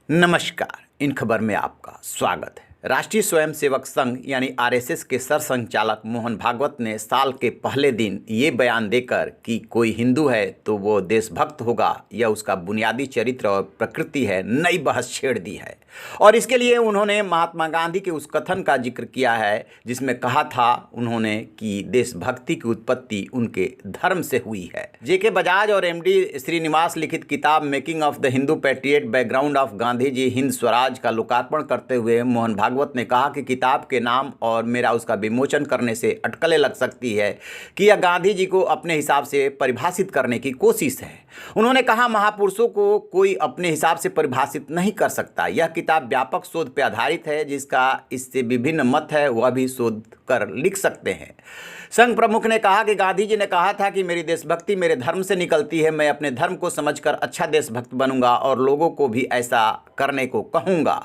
नमस्कार। इन खबर में आपका स्वागत है। राष्ट्रीय स्वयंसेवक संघ यानी आरएसएस के सरसंघचालक मोहन भागवत ने साल के पहले दिन ये बयान देकर कि कोई हिंदू है तो वो देशभक्त होगा या उसका बुनियादी चरित्र और प्रकृति है, नई बहस छेड़ दी है। और इसके लिए उन्होंने महात्मा गांधी के उस कथन का जिक्र किया है जिसमें कहा था उन्होंने कि देशभक्ति की उत्पत्ति उनके धर्म से हुई है। जेके बजाज और एमडी श्रीनिवास लिखित किताब making of the Hindu patriot background of Gandhi ji Hind Swaraj का लोकार्पण करते हुए मोहन भागवत ने कहा कि किताब के नाम और मेरा उसका विमोचन करने से अटकलें लग सकती है कि यह गांधी जी को अपने हिसाब से परिभाषित करने की कोशिश है। उन्होंने कहा महापुरुषों को कोई अपने हिसाब से परिभाषित नहीं कर सकता। यह किताब व्यापक शोध पर आधारित है, जिसका इससे विभिन्न मत है वह भी शोध कर लिख सकते हैं। संघ प्रमुख ने कहा कि गांधी जी ने कहा था कि मेरी देशभक्ति मेरे धर्म से निकलती है, मैं अपने धर्म को समझकर अच्छा देशभक्त बनूंगा और लोगों को भी ऐसा करने को कहूंगा।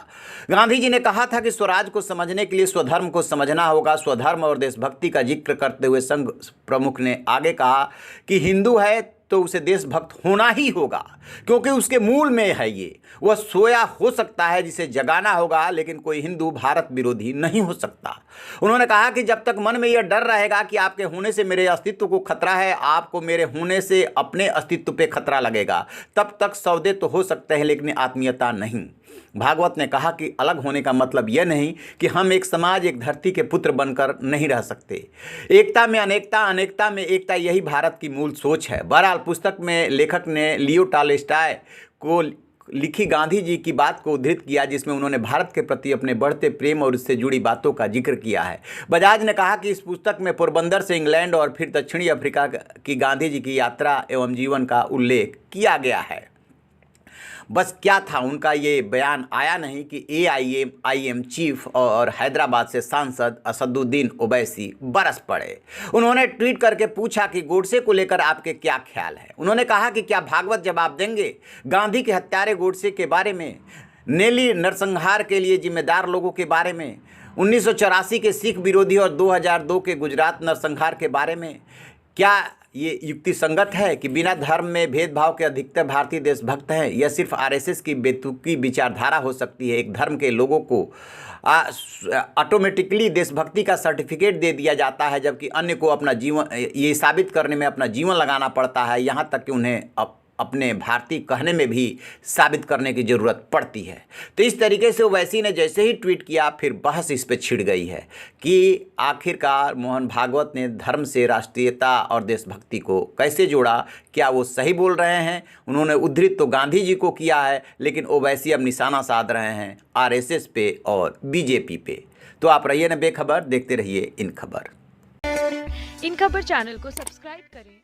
गांधी जी ने कहा था कि स्वराज को समझने के लिए स्वधर्म को समझना होगा। स्वधर्म और देशभक्ति का जिक्र करते हुए संघ प्रमुख ने आगे कहा कि हिंदू है तो उसे देशभक्त होना ही होगा, क्योंकि उसके मूल में है ये। वह सोया हो सकता है जिसे जगाना होगा, लेकिन कोई हिंदू भारत विरोधी नहीं हो सकता। उन्होंने कहा कि जब तक मन में यह डर रहेगा कि आपके होने से मेरे अस्तित्व को खतरा है, आपको मेरे होने से अपने अस्तित्व पे खतरा लगेगा, तब तक सौदे तो हो सकते हैं लेकिन आत्मीयता नहीं। भागवत ने कहा कि अलग होने का मतलब यह नहीं कि हम एक समाज एक धरती के पुत्र बनकर नहीं रह सकते। एकता में अनेकता, अनेकता में एकता, यही भारत की मूल सोच है। बहरहाल पुस्तक में लेखक ने लियो टॉलस्टॉय को लिखी गांधी जी की बात को उद्धृत किया, जिसमें उन्होंने भारत के प्रति अपने बढ़ते प्रेम और उससे जुड़ी बातों का जिक्र किया है। बजाज ने कहा कि इस पुस्तक में पोरबंदर से इंग्लैंड और फिर दक्षिणी अफ्रीका की गांधी जी की यात्रा एवं जीवन का उल्लेख किया गया है। बस क्या था, उनका ये बयान आया नहीं कि एआईएम चीफ और हैदराबाद से सांसद असदुद्दीन ओवैसी बरस पड़े। उन्होंने ट्वीट करके पूछा कि गोडसे को लेकर आपके क्या ख्याल है। उन्होंने कहा कि क्या भागवत जवाब देंगे गांधी के हत्यारे गोडसे के बारे में, नेली नरसंहार के लिए जिम्मेदार लोगों के बारे में, 1984 के सिख विरोधी और 2002 के गुजरात नरसंहार के बारे में? क्या ये युक्ति संगत है कि बिना धर्म में भेदभाव के अधिकतर भारतीय देशभक्त हैं? यह सिर्फ आरएसएस की बेतुकी विचारधारा हो सकती है। एक धर्म के लोगों को ऑटोमेटिकली देशभक्ति का सर्टिफिकेट दे दिया जाता है, जबकि अन्य को अपना जीवन ये साबित करने में अपना जीवन लगाना पड़ता है, यहाँ तक कि उन्हें अपने भारतीय कहने में भी साबित करने की ज़रूरत पड़ती है। तो इस तरीके से ओवैसी ने जैसे ही ट्वीट किया फिर बहस इस पर छिड़ गई है कि आखिरकार मोहन भागवत ने धर्म से राष्ट्रीयता और देशभक्ति को कैसे जोड़ा। क्या वो सही बोल रहे हैं? उन्होंने उद्धृत तो गांधी जी को किया है, लेकिन ओवैसी अब निशाना साध रहे हैं आरएसएस पे और बीजेपी पे। तो आप रहिए न बेखबर, देखते रहिए इन खबर। इन खबर चैनल को सब्सक्राइब करें।